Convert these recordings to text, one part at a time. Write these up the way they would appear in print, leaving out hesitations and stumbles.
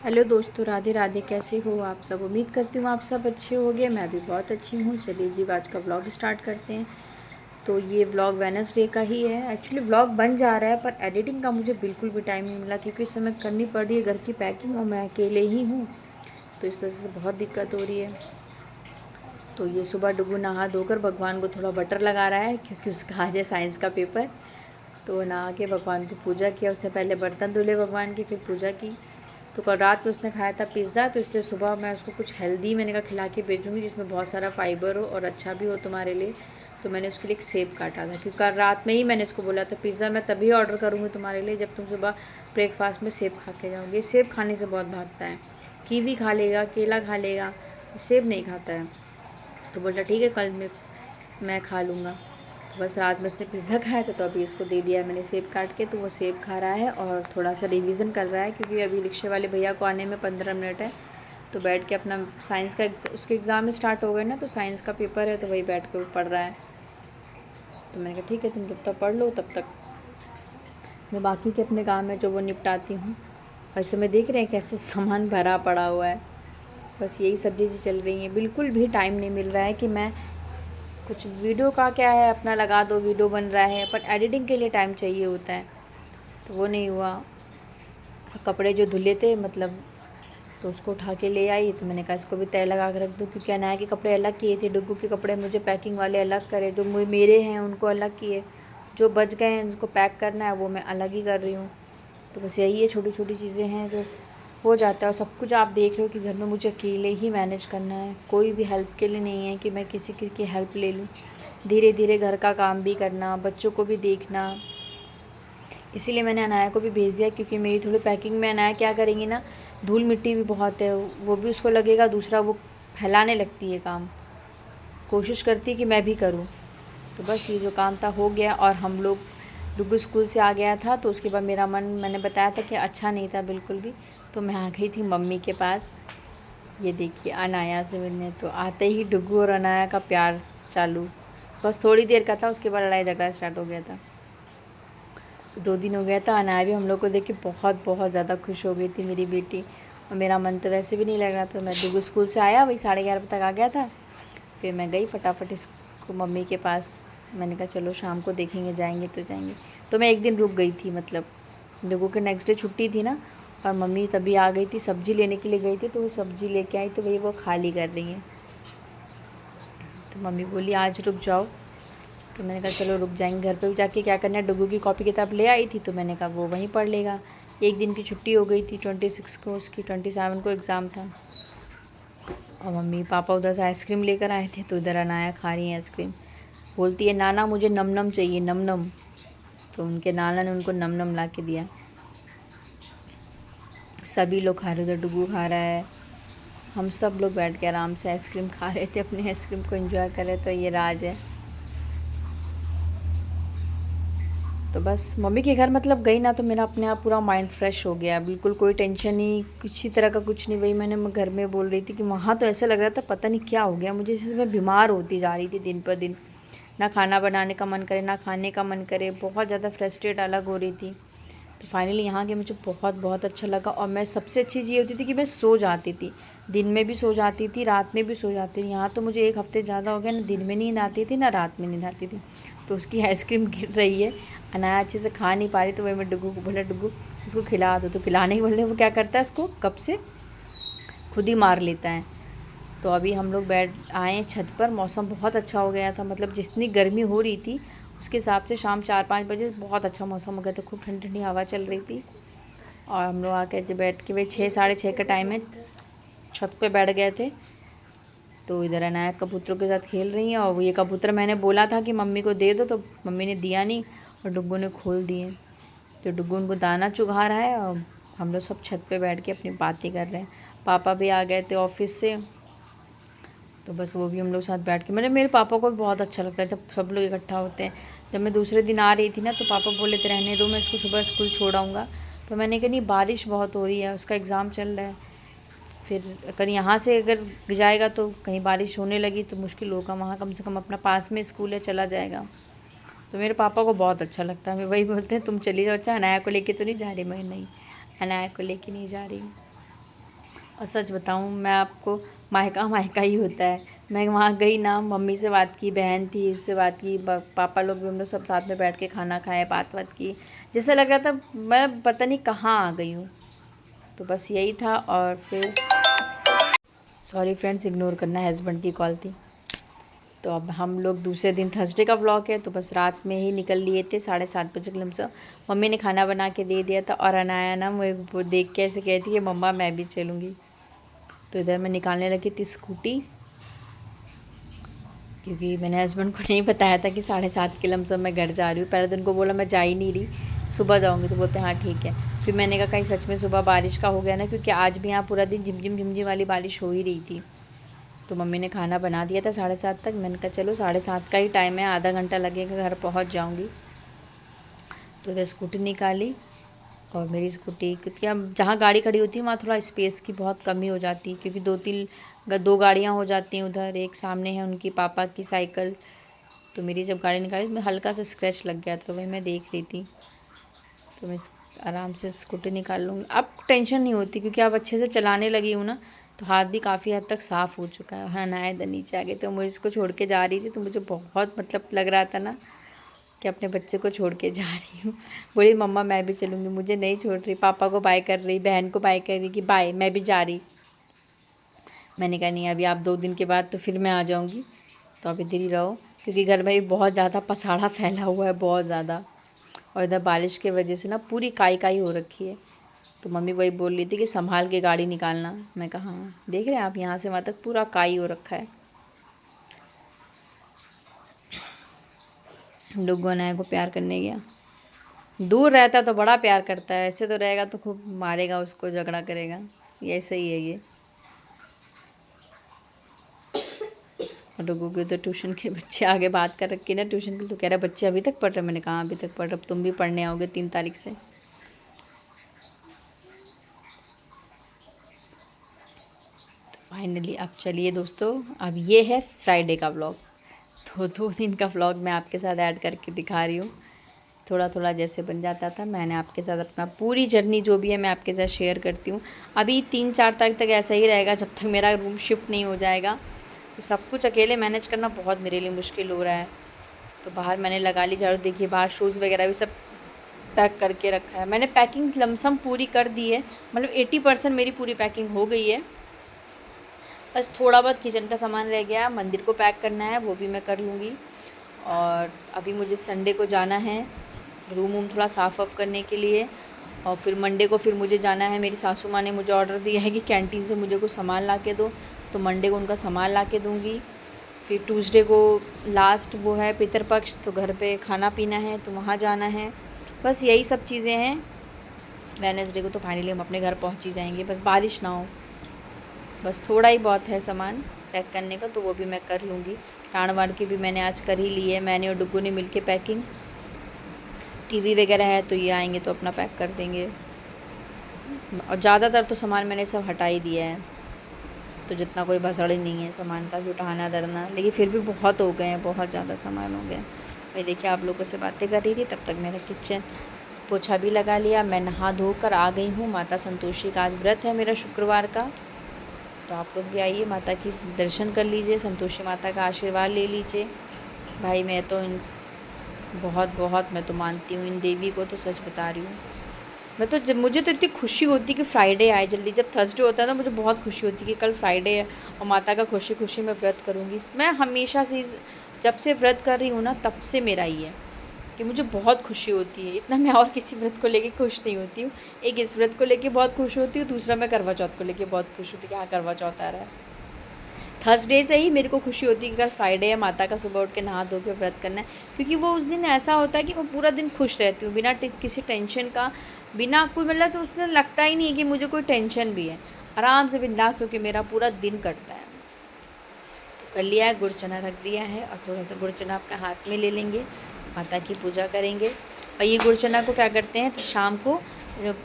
Hello दोस्तों, राधे राधे। कैसे हो आप सब? उम्मीद करती हूँ आप सब अच्छे होंगे। मैं भी बहुत अच्छी हूँ। चलिए जी, आज का व्लॉग स्टार्ट करते हैं। तो ये व्लॉग वेडनेसडे का ही है। एक्चुअली व्लॉग बन जा रहा है पर एडिटिंग का मुझे बिल्कुल भी टाइम नहीं मिला, क्योंकि इस समय करनी पड़ रही है घर की पैकिंग और मैं अकेले ही हूँ, तो इस वजह से बहुत दिक्कत हो रही है। तो ये सुबह डुगू नहा धोकर भगवान को थोड़ा बटर लगा रहा है, क्योंकि उसका आज है साइंस का पेपर। तो नहा के भगवान की पूजा किया उसने। पहले बर्तन धुले भगवान की, फिर पूजा की। तो कल रात में उसने खाया था पिज़्ज़ा, तो इसलिए सुबह मैं उसको कुछ हेल्दी मैंने कहा खिला के भेजूँगी, जिसमें बहुत सारा फाइबर हो और अच्छा भी हो तुम्हारे लिए। तो मैंने उसके लिए एक सेब काटा था, क्योंकि कल रात में ही मैंने उसको बोला था पिज़्ज़ा मैं तभी ऑर्डर करूँगी तुम्हारे लिए जब तुम सुबह ब्रेकफास्ट में सेब खा के जाओगे। सेब खाने से बहुत भागता है। कीवी खा लेगा, केला खा लेगा, सेब नहीं खाता है। तो बोला ठीक है, कल मैं खा लूँगा। तो बस रात में उसने पिज़्ज़ा खाया था, तो अभी उसको दे दिया है मैंने सेब काट के। तो वो सेब खा रहा है और थोड़ा सा रिवीजन कर रहा है, क्योंकि अभी रिक्शे वाले भैया को आने में 15 मिनट है। तो बैठ के अपना साइंस का उसके एग्ज़ाम स्टार्ट हो गए ना, तो साइंस का पेपर है, तो वही बैठ के वो पढ़ रहा है। तो मैंने कहा ठीक है, तुम जब तक पढ़ लो तब तक मैं बाकी के अपने काम है जो वो निपटाती हूँ। और इस समय देख रहे हैं कैसे सामान भरा पड़ा हुआ है। बस यही सब चीज़ें चल रही हैं। बिल्कुल भी टाइम नहीं मिल रहा है कि मैं कुछ वीडियो का क्या है, अपना लगा दो वीडियो बन रहा है, पर एडिटिंग के लिए टाइम चाहिए होता है, तो वो नहीं हुआ। कपड़े जो धुले थे मतलब, तो उसको उठा के ले आई। तो मैंने कहा इसको भी तय लगा के रख दूँ, क्योंकि अनाया के कपड़े अलग किए थे, डुग्गू के कपड़े मुझे पैकिंग वाले अलग करे, जो मेरे हैं उनको अलग किए, जो बच गए हैं जिनको पैक करना है वो मैं अलग ही कर रही हूँ। तो बस यही है, छोटी छोटी चीज़ें हैं जो हो जाता है। और सब कुछ आप देख रहे हो कि घर में मुझे अकेले ही मैनेज करना है, कोई भी हेल्प के लिए नहीं है कि मैं किसी की हेल्प ले लूँ। धीरे धीरे घर का काम भी करना, बच्चों को भी देखना। इसीलिए मैंने अनाया को भी भेज दिया, क्योंकि मेरी थोड़ी पैकिंग में अनाया क्या करेंगी ना, धूल मिट्टी भी बहुत है, वो भी उसको लगेगा। दूसरा वो फैलाने लगती है काम, कोशिश करती है कि मैं भी करूँ। तो बस ये जो काम था हो गया। और हम लोग डुग्गू स्कूल से आ गया था, तो उसके बाद मेरा मन, मैंने बताया था कि अच्छा नहीं था बिल्कुल भी। तो मैं आ गई थी मम्मी के पास। ये देखिए अनाया से मिलने। तो आते ही डुग्गू और अनाया का प्यार चालू। बस थोड़ी देर का था, उसके बाद लड़ाई झगड़ा स्टार्ट हो गया था। 2 दिन हो गया था। अनाया भी हम लोग को देख के बहुत बहुत ज़्यादा खुश हो गई थी मेरी बेटी। और मेरा मन तो वैसे भी नहीं लग रहा था। मैं डुग्गू स्कूल से आया, वही 11:30 तक आ गया था। फिर मैं गई फटाफट इसको मम्मी के पास। मैंने कहा चलो शाम को देखेंगे, जाएंगे तो जाएंगे। तो मैं एक दिन रुक गई थी, मतलब डुग्गू के नेक्स्ट डे छुट्टी थी ना, और मम्मी तभी आ गई थी, सब्ज़ी लेने के लिए गई थी। तो वो सब्ज़ी लेके आई, तो वही वो खाली कर रही हैं। तो मम्मी बोली आज रुक जाओ। तो मैंने कहा चलो रुक जाएंगे। घर पे भी जाके क्या करना है, डुग्गू की कॉपी किताब ले आई थी, तो मैंने कहा वो वहीं पढ़ लेगा। एक दिन की छुट्टी हो गई थी, 26 को उसकी, 27 को एग्ज़ाम था। और मम्मी पापा उधर से आइसक्रीम लेकर आए थे, तो इधर अनाया खा रही है आइसक्रीम। बोलती है नाना मुझे नम नम चाहिए, नम नम। तो उनके नाना ने उनको नम नम ला के दिया। सभी लोग खा रहे थे, डुग्गू खा रहा है, हम सब लोग बैठ के आराम से आइसक्रीम खा रहे थे, अपनी आइसक्रीम को एंजॉय कर रहे। तो ये राज है। तो बस मम्मी के घर मतलब गई ना, तो मेरा अपने आप पूरा माइंड फ्रेश हो गया। बिल्कुल कोई टेंशन नहीं, किसी तरह का कुछ नहीं। वही मैंने घर में बोल रही थी कि वहाँ तो ऐसा लग रहा था पता नहीं क्या हो गया मुझे, जैसे मैं बीमार होती जा रही थी दिन पर दिन। ना खाना बनाने का मन करे, ना खाने का मन करे, बहुत ज़्यादा फ्रस्ट्रेट अलग हो रही थी। तो फाइनली यहाँ के मुझे बहुत बहुत अच्छा लगा। और मैं सबसे अच्छी चीज़ ये होती थी कि मैं सो जाती थी, दिन में भी सो जाती थी, रात में भी सो जाती थी। यहाँ तो मुझे 1 हफ़्ते ज़्यादा हो गया, ना दिन में नींद आती थी ना रात में नींद आती थी। तो उसकी आइसक्रीम गिर रही है, अनाया अच्छे से खा नहीं पा रही। तो वही मैं डुग्गू को बोला डुग्गू उसको खिला दो। तो खिलाने के बदले वो क्या करता है, उसको कप से खुद ही मार लेता है। तो अभी हम लोग बैठ आए छत पर। मौसम बहुत अच्छा हो गया था, मतलब जितनी गर्मी हो रही थी उसके हिसाब से शाम 4-5 बजे बहुत अच्छा मौसम हो गया था, खूब ठंडी ठंडी हवा चल रही थी। और हम लोग आके जब बैठ के, भाई 6-6:30 का टाइम है, छत पे बैठ गए थे। तो इधर अनाया कबूतरों के साथ खेल रही हैं। और ये कबूतर मैंने बोला था कि मम्मी को दे दो, तो मम्मी ने दिया नहीं और डुग्गू ने खोल दिए। तो डुग्गू उनको दाना चुगा रहा है और हम लोग सब छत पे बैठ के अपनी बातें कर रहे हैं। पापा भी आ गए थे ऑफिस से, तो बस वो भी हम लोग साथ बैठ के, मेरे पापा को भी बहुत अच्छा लगता है जब सब लोग इकट्ठा होते हैं। जब मैं दूसरे दिन आ रही थी ना, तो पापा बोले थे रहने दो, मैं इसको सुबह स्कूल छोड़ आऊँगा। तो मैंने कहा नहीं, बारिश बहुत हो रही है, उसका एग्ज़ाम चल रहा है। फिर अगर यहाँ से अगर जाएगा तो कहीं बारिश होने लगी तो मुश्किल होगा, वहाँ कम से कम अपना पास में स्कूल है, चला जाएगा। तो मेरे पापा को बहुत अच्छा लगता है। मैं वही बोलते हैं तुम चली जाओ, अच्छा अनाया को लेके तो नहीं जा रही? मैं नहीं, अनाया को लेके नहीं जा रही। और सच बताऊँ मैं आपको, मायका मायका ही होता है। मैं वहाँ गई ना, मम्मी से बात की, बहन थी उससे बात की, पापा लोग भी, हम लोग सब साथ में बैठ के खाना खाए, बात बात की, जैसे लग रहा था मैं पता नहीं कहाँ आ गई हूँ। तो बस यही था। और फिर सॉरी फ्रेंड्स, इग्नोर करना, हस्बैंड की कॉल थी। तो अब हम लोग दूसरे दिन थर्सडे का व्लॉग है, तो बस रात में ही निकल लिए थे 7:30 बजे के से। मम्मी ने खाना बना के दे दिया था और अनाया ना मुझे वो देख के ऐसे कहती कि मम्मा मैं भी चलूँगी। तो इधर मैं निकालने लगी थी स्कूटी, क्योंकि मैंने हस्बैंड को नहीं बताया था कि 7:30 के लमसम मैं घर जा रही हूँ। पहले दिन को बोला मैं जा ही नहीं रही, सुबह जाऊँगी, तो बोलते हाँ ठीक है। फिर मैंने कहा कहीं सच में सुबह बारिश का हो गया ना, क्योंकि आज भी यहाँ पूरा दिन झिमझिम झिमझिम वाली बारिश हो ही रही थी। तो मम्मी ने खाना बना दिया था 7:30 तक। मैंने कहा चलो 7:30 का ही टाइम है, आधा घंटा लगेगा, घर पहुंच जाऊंगी। तो इधर स्कूटी निकाली, और मेरी स्कूटी, क्योंकि अब जहाँ गाड़ी खड़ी होती है वहाँ थोड़ा स्पेस की बहुत कमी हो जाती है, क्योंकि दो गाड़ियाँ हो जाती हैं उधर, एक सामने है उनकी पापा की साइकिल। तो मेरी जब गाड़ी निकाली उसमें हल्का सा स्क्रैच लग गया था, तो वही मैं देख रही थी। तो मैं आराम से स्कूटी निकाल लूँगी, अब टेंशन नहीं होती, क्योंकि अब अच्छे से चलाने लगी हूँ ना, तो हाथ भी काफ़ी हद तक साफ़ हो चुका है। हाँ, नहाए इधर नीचे आ गए, तो मुझे इसको छोड़ के जा रही थी, तो मुझे बहुत मतलब लग रहा था ना कि अपने बच्चे को छोड़ के जा रही हूँ। बोली मम्मा मैं भी चलूँगी, मुझे नहीं छोड़ रही, पापा को बाय कर रही, बहन को बाय कर रही कि बाय मैं भी जा रही। मैंने कहा नहीं, अभी आप 2 दिन के बाद तो फिर मैं आ जाऊँगी, तो आप इधर ही रहो, क्योंकि घर में भी बहुत ज़्यादा पसाड़ा फैला हुआ है, बहुत ज़्यादा। और इधर बारिश की वजह से ना पूरी काई काई हो रखी है। तो मम्मी वही बोल रही थी कि संभाल के गाड़ी निकालना। मैं कहा हाँ, देख रहे हैं आप, यहाँ से वहाँ तक पूरा काई हो रखा है। डुग्गू अनाया को प्यार करने गया। दूर रहता तो बड़ा प्यार करता है, ऐसे तो रहेगा तो खूब मारेगा उसको, झगड़ा करेगा, ये ऐसे ही है ये। डुग्गू के तो ट्यूशन के बच्चे आगे बात कर रखी ना ट्यूशन की, तो कह रहा बच्चे अभी तक पढ़ रहे। मैंने कहा अभी तक पढ़ रहे, अब तुम भी पढ़ने आओगे 3 तारीख से। फाइनली अब चलिए दोस्तों, अब ये है फ्राइडे का व्लॉग। तो 2 दिन का व्लॉग मैं आपके साथ ऐड करके दिखा रही हूँ, थोड़ा थोड़ा जैसे बन जाता था। मैंने आपके साथ अपना पूरी जर्नी जो भी है मैं आपके साथ शेयर करती हूँ। अभी 3-4 तारीख तक ऐसा ही रहेगा, जब तक मेरा रूम शिफ्ट नहीं हो जाएगा। तो सब कुछ अकेले मैनेज करना बहुत मेरे लिए मुश्किल हो रहा है। तो बाहर मैंने लगा ली झाड़ू, देखिए बाहर शूज़ वगैरह भी सब पैक करके रखा है मैंने। पैकिंग लमसम पूरी कर दी है, मतलब 80% मेरी पूरी पैकिंग हो गई है। बस थोड़ा बहुत किचन का सामान रह गया, मंदिर को पैक करना है, वो भी मैं कर लूँगी। और अभी मुझे संडे को जाना है रूम वूम थोड़ा साफ़ वाफ़ करने के लिए। और फिर मंडे को फिर मुझे जाना है, मेरी सासू माँ ने मुझे ऑर्डर दिया है कि कैंटीन से मुझे कुछ सामान ला के दो, तो मंडे को उनका सामान ला के दूँगी। फिर ट्यूसडे को लास्ट वो है पितरपक्ष, तो घर पे खाना पीना है, तो वहाँ जाना है। बस यही सब चीज़ें हैं। वेडनेसडे को तो फाइनली हम अपने घर पहुँच ही जाएंगे, बस बारिश ना हो। बस थोड़ा ही बहुत है सामान पैक करने का, तो वो भी मैं कर लूँगी। टाण वाण की भी मैंने आज कर ही ली है, मैंने और डुग्गू ने मिल के पैकिंग। टीवी वगैरह है तो ये आएंगे तो अपना पैक कर देंगे। और ज़्यादातर तो सामान मैंने सब हटा ही दिया है, तो जितना कोई भसड़ ही नहीं है सामान का कि उठाना धरना, लेकिन फिर भी बहुत हो गए हैं, बहुत ज़्यादा सामान हो गए। भाई देखिए आप लोगों से बातें कर रही थी, तब तक मेरा किचन पोछा भी लगा लिया। मैं नहा धोकर आ गई हूँ। माता संतोषी का आज व्रत है मेरा शुक्रवार का, तो आप लोग भी आइए, माता की दर्शन कर लीजिए, संतोषी माता का आशीर्वाद ले लीजिए। भाई मैं तो बहुत मैं तो मानती हूँ इन देवी को, तो सच बता रही हूँ। मैं तो मुझे तो इतनी खुशी होती कि फ्राइडे आए जल्दी। जब थर्सडे होता है ना, मुझे बहुत खुशी होती कि कल फ्राइडे है और माता का खुशी खुशी मैं व्रत करूँगी। मैं हमेशा से जब से व्रत कर रही हूँ ना, तब से मेरा ही है कि मुझे बहुत खुशी होती है। इतना मैं और किसी व्रत को लेके खुश नहीं होती हूँ। एक इस व्रत को लेके बहुत खुश होती हूँ, दूसरा मैं करवा चौथ को लेके बहुत खुश होती हूँ कि हाँ करवा चौथ आ रहा है। थर्सडे से ही मेरे को खुशी होती है कि कल फ्राइडे है, माता का सुबह उठ के नहा धो के व्रत करना है, क्योंकि वो उस दिन ऐसा होता है कि मैं पूरा दिन खुश रहती हूँ, बिना किसी टेंशन का, बिना कोई मतलब, तो उसने लगता ही नहीं है कि मुझे कोई टेंशन भी है। आराम से बिंदास होकर मेरा पूरा दिन कटता है। तो कर लिया है, गुड़ चना रख दिया है, और थोड़ा सा गुड़ चना अपने हाथ में ले लेंगे, माता की पूजा करेंगे। और ये गुड़ चना को क्या करते हैं, तो शाम को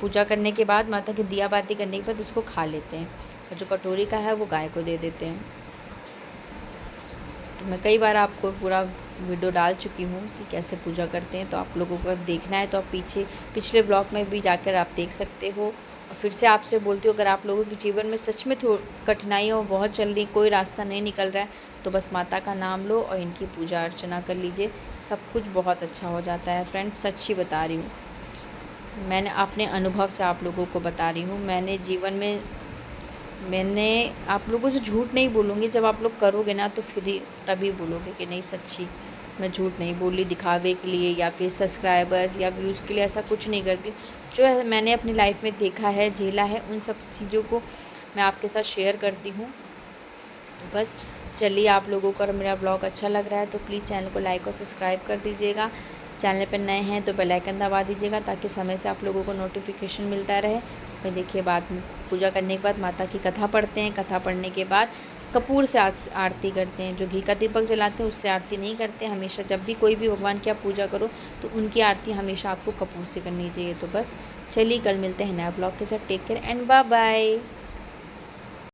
पूजा करने के बाद, माता की दिया बाती करने के बाद उसको खा लेते हैं, और जो कटोरी का है वो गाय को दे देते हैं। तो मैं कई बार आपको पूरा वीडियो डाल चुकी हूँ कि कैसे पूजा करते हैं, तो आप लोगों को अगर देखना है तो आप पिछले ब्लॉग में भी जाकर आप देख सकते हो। और फिर से आपसे बोलती हूँ, अगर आप लोगों के जीवन में सच में कठिनाइयाँ बहुत चल रही, कोई रास्ता नहीं निकल रहा है, तो बस माता का नाम लो और इनकी पूजा अर्चना कर लीजिए, सब कुछ बहुत अच्छा हो जाता है। फ्रेंड्स, सच्ची बता रही हूँ, मैंने अपने अनुभव से आप लोगों को बता रही हूँ। मैंने आप लोगों से झूठ नहीं बोलूँगी, जब आप लोग करोगे ना तो फिर ही तभी बोलोगे कि नहीं सच्ची मैं झूठ नहीं बोली दिखावे के लिए या फिर सब्सक्राइबर्स या व्यूज़ के लिए, ऐसा कुछ नहीं करती। जो है मैंने अपनी लाइफ में देखा है, झेला है, उन सब चीज़ों को मैं आपके साथ शेयर करती हूँ। तो बस चलिए, आप लोगों को अगर मेरा ब्लॉग अच्छा लग रहा है तो प्लीज़ चैनल को लाइक और सब्सक्राइब कर दीजिएगा। चैनल पर नए हैं तो बेल आइकन दबा दीजिएगा ताकि समय से आप लोगों को नोटिफिकेशन मिलता रहे। फिर देखिए, बाद में पूजा करने के बाद माता की कथा पढ़ते हैं। कथा पढ़ने के बाद कपूर से आरती करते हैं। जो घी का दीपक जलाते हैं उससे आरती नहीं करते। हमेशा जब भी कोई भी भगवान की आप पूजा करो तो उनकी आरती हमेशा आपको कपूर से करनी चाहिए। तो बस चलिए, कल मिलते हैं नया ब्लॉग के साथ। Take care and bye bye.